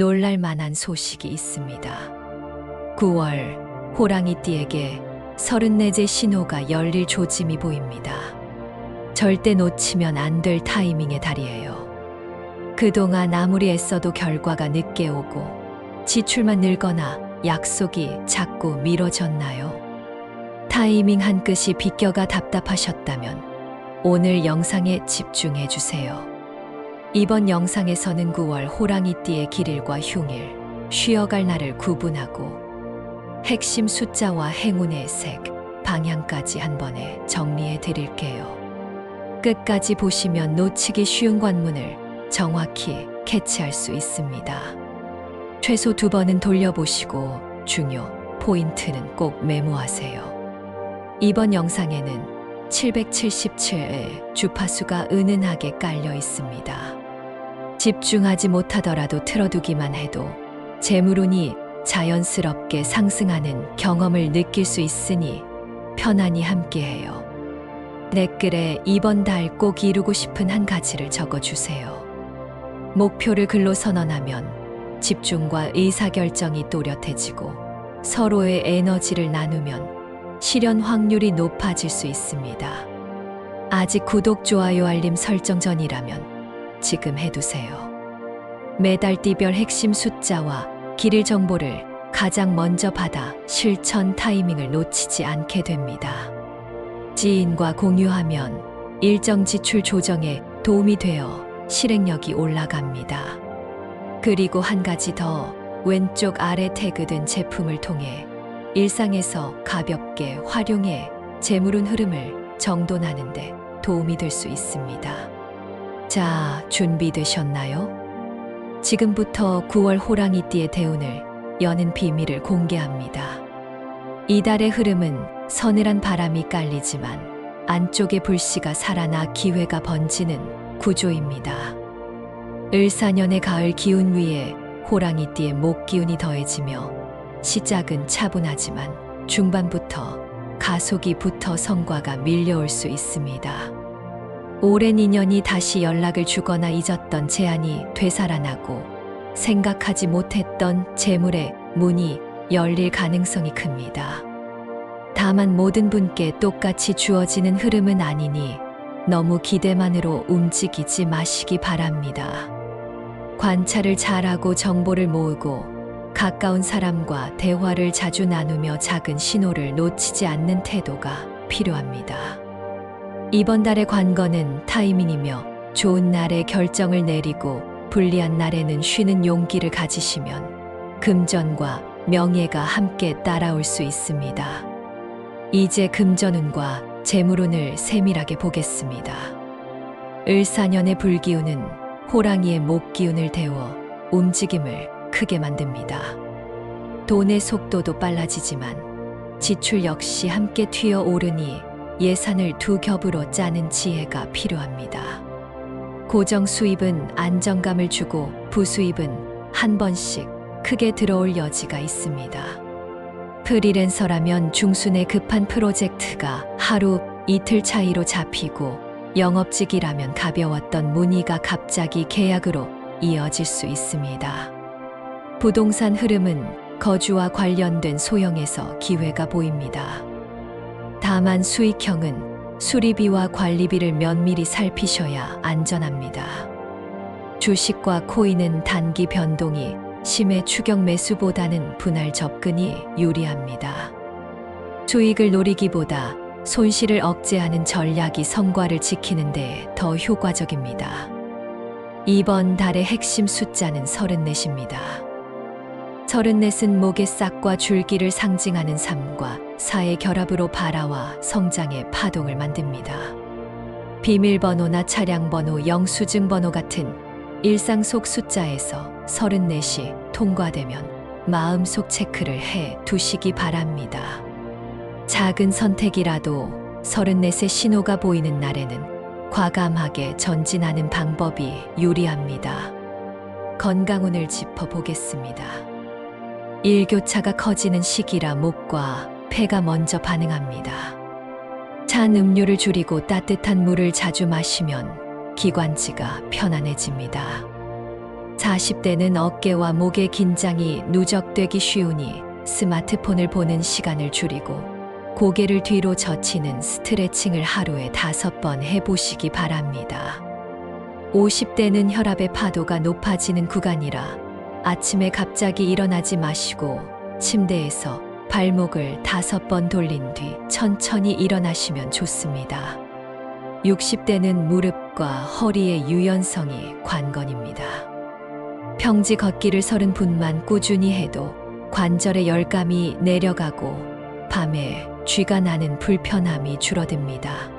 놀랄 만한 소식이 있습니다. 9월 호랑이띠에게 34제 신호가 열릴 조짐이 보입니다. 절대 놓치면 안 될 타이밍의 달이에요. 그동안 아무리 애써도 결과가 늦게 오고 지출만 늘거나 약속이 자꾸 미뤄졌나요? 타이밍 한 끗이 비껴가 답답하셨다면 오늘 영상에 집중해 주세요. 이번 영상에서는 9월 호랑이띠의 길일과 흉일, 쉬어갈 날을 구분하고 핵심 숫자와 행운의 색, 방향까지 한 번에 정리해 드릴게요. 끝까지 보시면 놓치기 쉬운 관문을 정확히 캐치할 수 있습니다. 최소 2번은 돌려보시고 중요 포인트는 꼭 메모하세요. 이번 영상에는 777의 주파수가 은은하게 깔려 있습니다. 집중하지 못하더라도 틀어두기만 해도 재물운이 자연스럽게 상승하는 경험을 느낄 수 있으니 편안히 함께해요. 댓글에 이번 달 꼭 이루고 싶은 한 가지를 적어주세요. 목표를 글로 선언하면 집중과 의사결정이 또렷해지고 서로의 에너지를 나누면 실현 확률이 높아질 수 있습니다. 아직 구독, 좋아요, 알림 설정 전이라면 지금 해두세요. 매달 띠별 핵심 숫자와 길일 정보를 가장 먼저 받아 실천 타이밍을 놓치지 않게 됩니다. 지인과 공유하면 일정 지출 조정에 도움이 되어 실행력이 올라갑니다. 그리고 한 가지 더, 왼쪽 아래 태그된 제품을 통해 일상에서 가볍게 활용해 재물운 흐름을 정돈하는데 도움이 될 수 있습니다. 자, 준비되셨나요? 지금부터 9월 호랑이띠의 대운을 여는 비밀을 공개합니다. 이달의 흐름은 서늘한 바람이 깔리지만 안쪽의 불씨가 살아나 기회가 번지는 구조입니다. 을사년의 가을 기운 위에 호랑이띠의 목 기운이 더해지며 시작은 차분하지만 중반부터 가속이 붙어 성과가 밀려올 수 있습니다. 오랜 인연이 다시 연락을 주거나 잊었던 제안이 되살아나고 생각하지 못했던 재물의 문이 열릴 가능성이 큽니다. 다만 모든 분께 똑같이 주어지는 흐름은 아니니 너무 기대만으로 움직이지 마시기 바랍니다. 관찰을 잘하고 정보를 모으고 가까운 사람과 대화를 자주 나누며 작은 신호를 놓치지 않는 태도가 필요합니다. 이번 달의 관건은 타이밍이며 좋은 날에 결정을 내리고 불리한 날에는 쉬는 용기를 가지시면 금전과 명예가 함께 따라올 수 있습니다. 이제 금전운과 재물운을 세밀하게 보겠습니다. 을사년의 불기운은 호랑이의 목 기운을 데워 움직임을 크게 만듭니다. 돈의 속도도 빨라지지만 지출 역시 함께 튀어오르니 예산을 두 겹으로 짜는 지혜가 필요합니다. 고정 수입은 안정감을 주고 부수입은 한 번씩 크게 들어올 여지가 있습니다. 프리랜서라면 중순에 급한 프로젝트가 하루 이틀 차이로 잡히고 영업직이라면 가벼웠던 문의가 갑자기 계약으로 이어질 수 있습니다. 부동산 흐름은 거주와 관련된 소형에서 기회가 보입니다. 다만 수익형은 수리비와 관리비를 면밀히 살피셔야 안전합니다. 주식과 코인은 단기 변동이 심해 추격 매수보다는 분할 접근이 유리합니다. 수익을 노리기보다 손실을 억제하는 전략이 성과를 지키는 데 더 효과적입니다. 이번 달의 핵심 숫자는 34입니다. 34은 목의 싹과 줄기를 상징하는 3과 4의 결합으로 발화와 성장의 파동을 만듭니다. 비밀번호나 차량번호, 영수증번호 같은 일상 속 숫자에서 34이 통과되면 마음속 체크를 해 두시기 바랍니다. 작은 선택이라도 34의 신호가 보이는 날에는 과감하게 전진하는 방법이 유리합니다. 건강운을 짚어보겠습니다. 일교차가 커지는 시기라 목과 폐가 먼저 반응합니다. 찬 음료를 줄이고 따뜻한 물을 자주 마시면 기관지가 편안해집니다. 40대는 어깨와 목의 긴장이 누적되기 쉬우니 스마트폰을 보는 시간을 줄이고 고개를 뒤로 젖히는 스트레칭을 하루에 5번 해보시기 바랍니다. 50대는 혈압의 파도가 높아지는 구간이라 아침에 갑자기 일어나지 마시고 침대에서 발목을 5번 돌린 뒤 천천히 일어나시면 좋습니다. 60대는 무릎과 허리의 유연성이 관건입니다. 평지 걷기를 30분만 꾸준히 해도 관절의 열감이 내려가고 밤에 쥐가 나는 불편함이 줄어듭니다.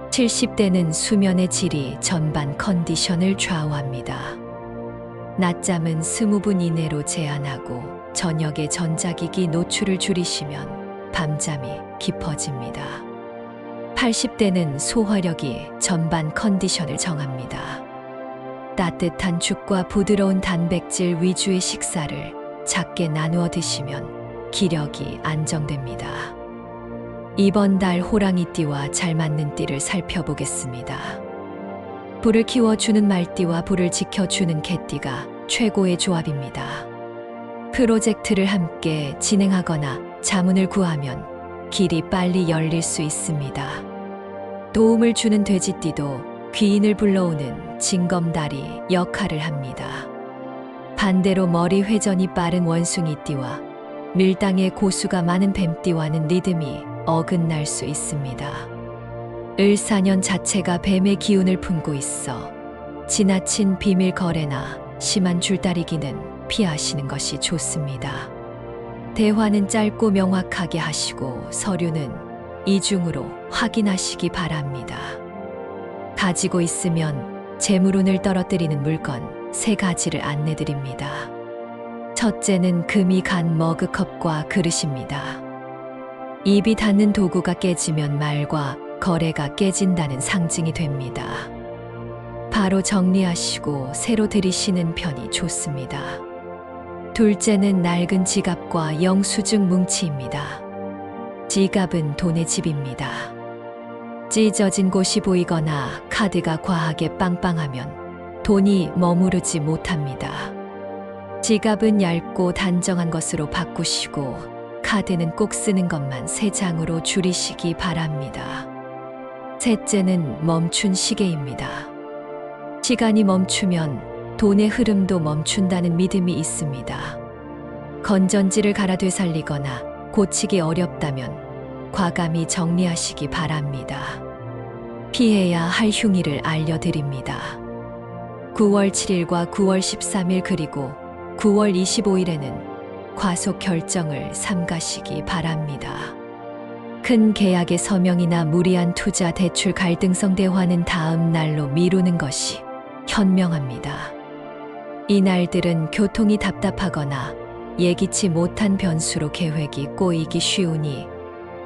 70대는 수면의 질이 전반 컨디션을 좌우합니다. 낮잠은 20분 이내로 제한하고 저녁에 전자기기 노출을 줄이시면 밤잠이 깊어집니다. 80대는 소화력이 전반 컨디션을 정합니다. 따뜻한 죽과 부드러운 단백질 위주의 식사를 작게 나누어 드시면 기력이 안정됩니다. 이번 달 호랑이띠와 잘 맞는 띠를 살펴보겠습니다. 불을 키워주는 말띠와 불을 지켜주는 개띠가 최고의 조합입니다. 프로젝트를 함께 진행하거나 자문을 구하면 길이 빨리 열릴 수 있습니다. 도움을 주는 돼지띠도 귀인을 불러오는 징검다리 역할을 합니다. 반대로 머리 회전이 빠른 원숭이띠와 밀당의 고수가 많은 뱀띠와는 리듬이 어긋날 수 있습니다. 을사년 자체가 뱀의 기운을 품고 있어 지나친 비밀 거래나 심한 줄다리기는 피하시는 것이 좋습니다. 대화는 짧고 명확하게 하시고 서류는 이중으로 확인하시기 바랍니다. 가지고 있으면 재물운을 떨어뜨리는 물건 3가지를 안내드립니다. 첫째는 금이 간 머그컵과 그릇입니다. 입이 닿는 도구가 깨지면 말과 거래가 깨진다는 상징이 됩니다. 바로 정리하시고 새로 들이시는 편이 좋습니다. 둘째는 낡은 지갑과 영수증 뭉치입니다. 지갑은 돈의 집입니다. 찢어진 곳이 보이거나 카드가 과하게 빵빵하면 돈이 머무르지 못합니다. 지갑은 얇고 단정한 것으로 바꾸시고 카드는 꼭 쓰는 것만 3장으로 줄이시기 바랍니다. 셋째는 멈춘 시계입니다. 시간이 멈추면 돈의 흐름도 멈춘다는 믿음이 있습니다. 건전지를 갈아 되살리거나 고치기 어렵다면 과감히 정리하시기 바랍니다. 피해야 할 흉의를 알려드립니다. 9월 7일과 9월 13일 그리고 9월 25일에는 과속 결정을 삼가시기 바랍니다. 큰 계약의 서명이나 무리한 투자 대출 갈등성 대화는 다음 날로 미루는 것이 현명합니다. 이 날들은 교통이 답답하거나 예기치 못한 변수로 계획이 꼬이기 쉬우니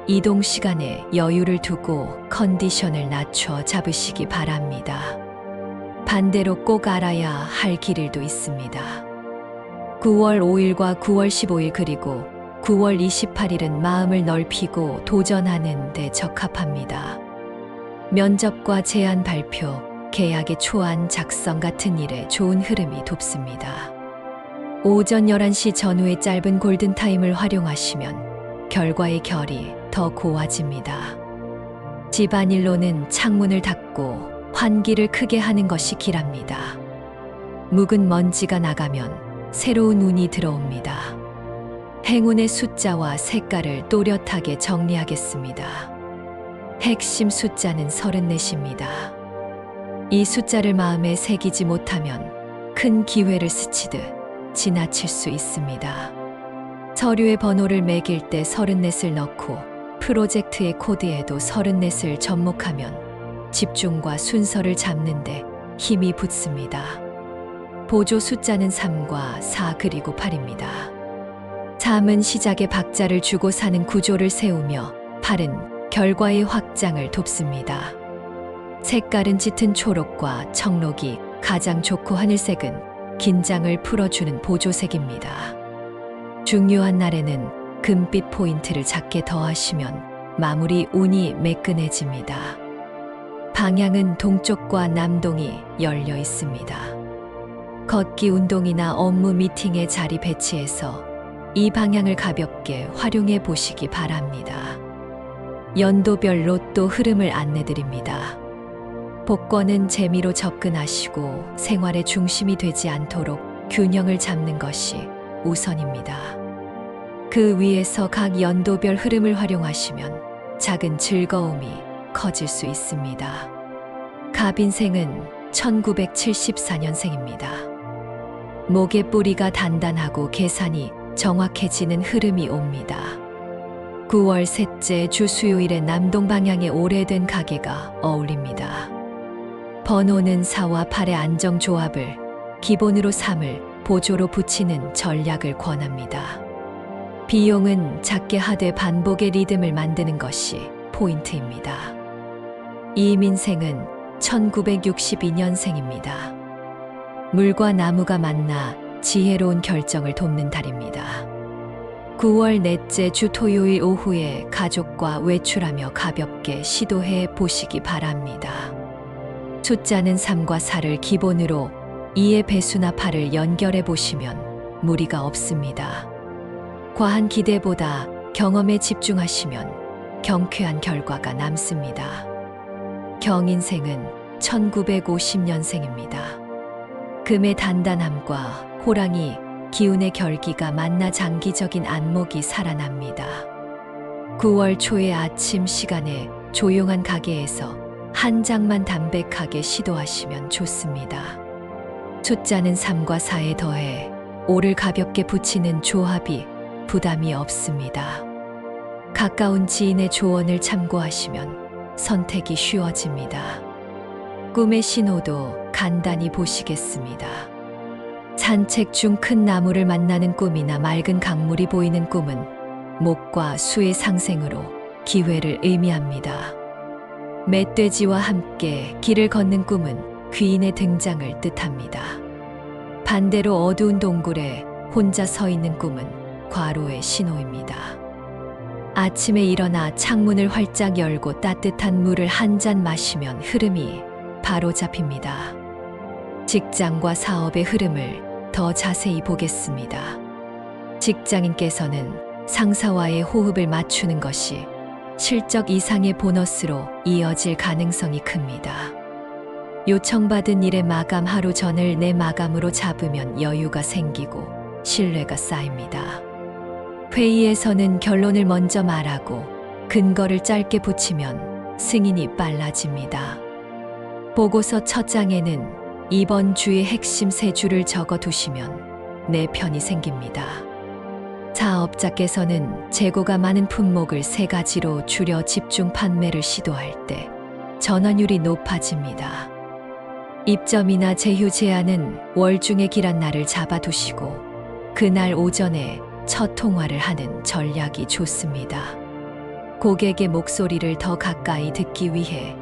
이동 시간에 여유를 두고 컨디션을 낮춰 잡으시기 바랍니다. 반대로 꼭 알아야 할 길일도 있습니다. 9월 5일과 9월 15일 그리고 9월 28일은 마음을 넓히고 도전하는 데 적합합니다. 면접과 제안 발표, 계약의 초안 작성 같은 일에 좋은 흐름이 돕습니다. 오전 11시 전후의 짧은 골든타임을 활용하시면 결과의 결이 더 고와집니다. 집안일로는 창문을 닫고 환기를 크게 하는 것이 길합니다. 묵은 먼지가 나가면 새로운 운이 들어옵니다. 행운의 숫자와 색깔을 또렷하게 정리하겠습니다. 핵심 숫자는 34입니다. 이 숫자를 마음에 새기지 못하면 큰 기회를 스치듯 지나칠 수 있습니다. 서류의 번호를 매길 때 34을 넣고 프로젝트의 코드에도 34을 접목하면 집중과 순서를 잡는데 힘이 붙습니다. 보조 숫자는 3과 4 그리고 8입니다. 3은 시작에 박자를 주고 사는 구조를 세우며 8은 결과의 확장을 돕습니다. 색깔은 짙은 초록과 청록이 가장 좋고 하늘색은 긴장을 풀어주는 보조색입니다. 중요한 날에는 금빛 포인트를 작게 더하시면 마무리 운이 매끈해집니다. 방향은 동쪽과 남동이 열려 있습니다. 걷기 운동이나 업무 미팅에 자리 배치해서 이 방향을 가볍게 활용해 보시기 바랍니다. 연도별 로또 흐름을 안내드립니다. 복권은 재미로 접근하시고 생활의 중심이 되지 않도록 균형을 잡는 것이 우선입니다. 그 위에서 각 연도별 흐름을 활용하시면 작은 즐거움이 커질 수 있습니다. 갑인생은 1974년생입니다. 목의 뿌리가 단단하고 계산이 정확해지는 흐름이 옵니다. 9월 셋째 주 수요일에 남동 방향의 오래된 가게가 어울립니다. 번호는 4와 8의 안정조합을 기본으로 3을 보조로 붙이는 전략을 권합니다. 비용은 작게 하되 반복의 리듬을 만드는 것이 포인트입니다. 이민생은 1962년생입니다. 물과 나무가 만나 지혜로운 결정을 돕는 달입니다. 9월 넷째 주 토요일 오후에 가족과 외출하며 가볍게 시도해 보시기 바랍니다. 숫자는 3과 4를 기본으로 2의 배수나 8을 연결해 보시면 무리가 없습니다. 과한 기대보다 경험에 집중하시면 경쾌한 결과가 남습니다. 경인생은 1950년생입니다. 금의 단단함과 호랑이 기운의 결기가 만나 장기적인 안목이 살아납니다. 9월 초의 아침 시간에 조용한 가게에서 한 장만 담백하게 시도하시면 좋습니다. 숫자는 3과 4에 더해 5를 가볍게 붙이는 조합이 부담이 없습니다. 가까운 지인의 조언을 참고하시면 선택이 쉬워집니다. 꿈의 신호도 간단히 보시겠습니다. 산책 중 큰 나무를 만나는 꿈이나 맑은 강물이 보이는 꿈은 목과 수의 상생으로 기회를 의미합니다. 멧돼지와 함께 길을 걷는 꿈은 귀인의 등장을 뜻합니다. 반대로 어두운 동굴에 혼자 서 있는 꿈은 과로의 신호입니다. 아침에 일어나 창문을 활짝 열고 따뜻한 물을 한 잔 마시면 흐름이 바로 잡힙니다. 직장과 사업의 흐름을 더 자세히 보겠습니다. 직장인께서는 상사와의 호흡을 맞추는 것이 실적 이상의 보너스로 이어질 가능성이 큽니다. 요청받은 일의 마감 하루 전을 내 마감으로 잡으면 여유가 생기고 신뢰가 쌓입니다. 회의에서는 결론을 먼저 말하고 근거를 짧게 붙이면 승인이 빨라집니다. 보고서 첫 장에는 이번 주의 핵심 3주를 적어 두시면 내 편이 생깁니다. 사업자께서는 재고가 많은 품목을 3가지로 줄여 집중 판매를 시도할 때 전환율이 높아집니다. 입점이나 제휴 제한은 월중에 길한 날을 잡아두시고 그날 오전에 첫 통화를 하는 전략이 좋습니다. 고객의 목소리를 더 가까이 듣기 위해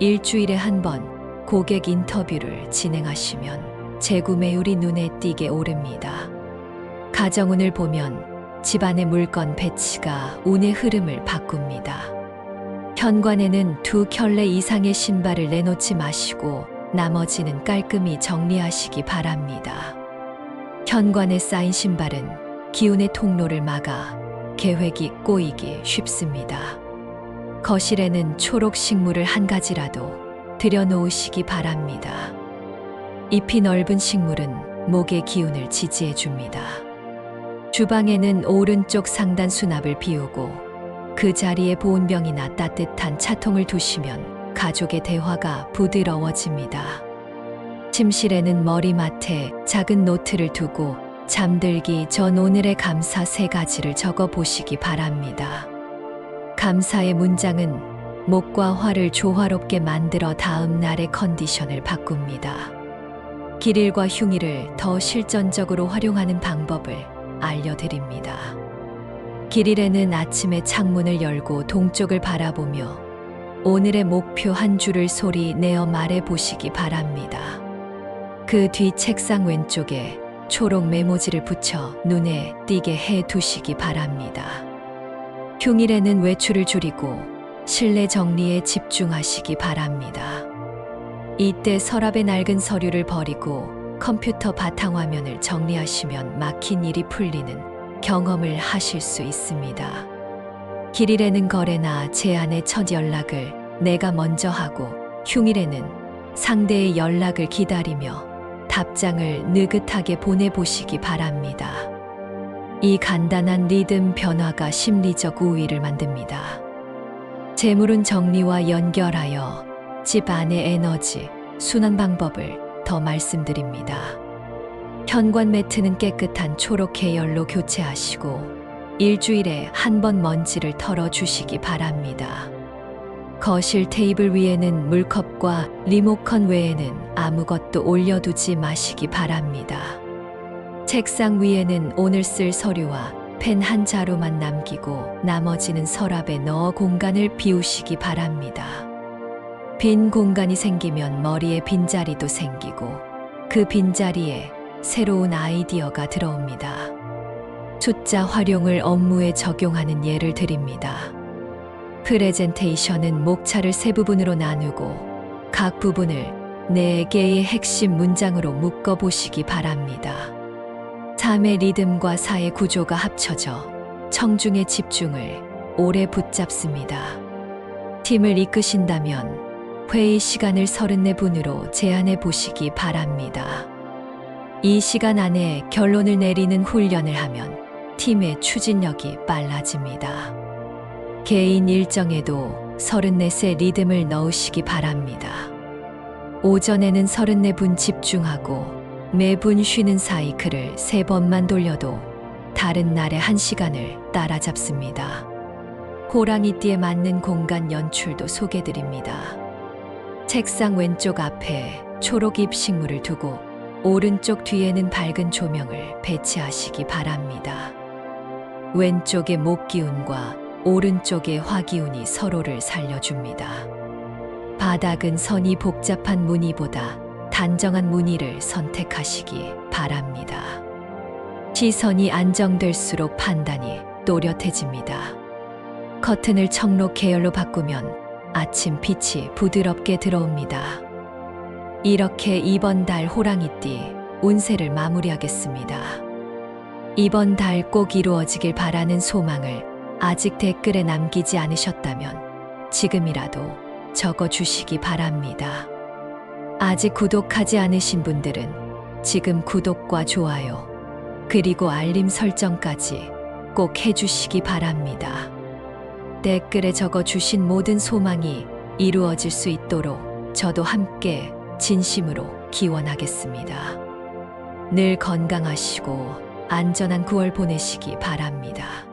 일주일에 한 번 고객 인터뷰를 진행하시면 재구매율이 눈에 띄게 오릅니다. 가정운을 보면 집안의 물건 배치가 운의 흐름을 바꿉니다. 현관에는 2켤레 이상의 신발을 내놓지 마시고 나머지는 깔끔히 정리하시기 바랍니다. 현관에 쌓인 신발은 기운의 통로를 막아 계획이 꼬이기 쉽습니다. 거실에는 초록 식물을 한 가지라도 들여놓으시기 바랍니다. 잎이 넓은 식물은 목의 기운을 지지해 줍니다. 주방에는 오른쪽 상단 수납을 비우고 그 자리에 보온병이나 따뜻한 차통을 두시면 가족의 대화가 부드러워집니다. 침실에는 머리맡에 작은 노트를 두고 잠들기 전 오늘의 감사 3가지를 적어 보시기 바랍니다. 감사의 문장은 목과 화를 조화롭게 만들어 다음 날의 컨디션을 바꿉니다. 길일과 흉일을 더 실전적으로 활용하는 방법을 알려드립니다. 길일에는 아침에 창문을 열고 동쪽을 바라보며 오늘의 목표 한 줄을 소리 내어 말해 보시기 바랍니다. 그 뒤 책상 왼쪽에 초록 메모지를 붙여 눈에 띄게 해 두시기 바랍니다. 흉일에는 외출을 줄이고 실내 정리에 집중하시기 바랍니다. 이때 서랍의 낡은 서류를 버리고 컴퓨터 바탕화면을 정리하시면 막힌 일이 풀리는 경험을 하실 수 있습니다. 길일에는 거래나 제안의 첫 연락을 내가 먼저 하고 흉일에는 상대의 연락을 기다리며 답장을 느긋하게 보내보시기 바랍니다. 이 간단한 리듬 변화가 심리적 우위를 만듭니다. 재물운 정리와 연결하여 집 안의 에너지, 순환 방법을 더 말씀드립니다. 현관 매트는 깨끗한 초록 계열로 교체하시고 일주일에 한 번 먼지를 털어주시기 바랍니다. 거실 테이블 위에는 물컵과 리모컨 외에는 아무것도 올려두지 마시기 바랍니다. 책상 위에는 오늘 쓸 서류와 펜 한 자루만 남기고 나머지는 서랍에 넣어 공간을 비우시기 바랍니다. 빈 공간이 생기면 머리에 빈자리도 생기고 그 빈자리에 새로운 아이디어가 들어옵니다. 숫자 활용을 업무에 적용하는 예를 드립니다. 프레젠테이션은 목차를 세 부분으로 나누고 각 부분을 4개의 핵심 문장으로 묶어보시기 바랍니다. 3의 리듬과 4의 구조가 합쳐져 청중의 집중을 오래 붙잡습니다. 팀을 이끄신다면 회의 시간을 34분으로 제한해 보시기 바랍니다. 이 시간 안에 결론을 내리는 훈련을 하면 팀의 추진력이 빨라집니다. 개인 일정에도 34의 리듬을 넣으시기 바랍니다. 오전에는 34분 집중하고 매분 쉬는 사이 글을 3번만 돌려도 다른 날의 1시간을 따라잡습니다. 호랑이띠에 맞는 공간 연출도 소개드립니다. 책상 왼쪽 앞에 초록 잎식물을 두고 오른쪽 뒤에는 밝은 조명을 배치하시기 바랍니다. 왼쪽의 목기운과 오른쪽의 화기운이 서로를 살려줍니다. 바닥은 선이 복잡한 무늬보다 단정한 무늬를 선택하시기 바랍니다. 시선이 안정될수록 판단이 또렷해집니다. 커튼을 청록 계열로 바꾸면 아침 빛이 부드럽게 들어옵니다. 이렇게 이번 달 호랑이띠 운세를 마무리하겠습니다. 이번 달 꼭 이루어지길 바라는 소망을 아직 댓글에 남기지 않으셨다면 지금이라도 적어주시기 바랍니다. 아직 구독하지 않으신 분들은 지금 구독과 좋아요 그리고 알림 설정까지 꼭 해주시기 바랍니다. 댓글에 적어주신 모든 소망이 이루어질 수 있도록 저도 함께 진심으로 기원하겠습니다. 늘 건강하시고 안전한 9월 보내시기 바랍니다.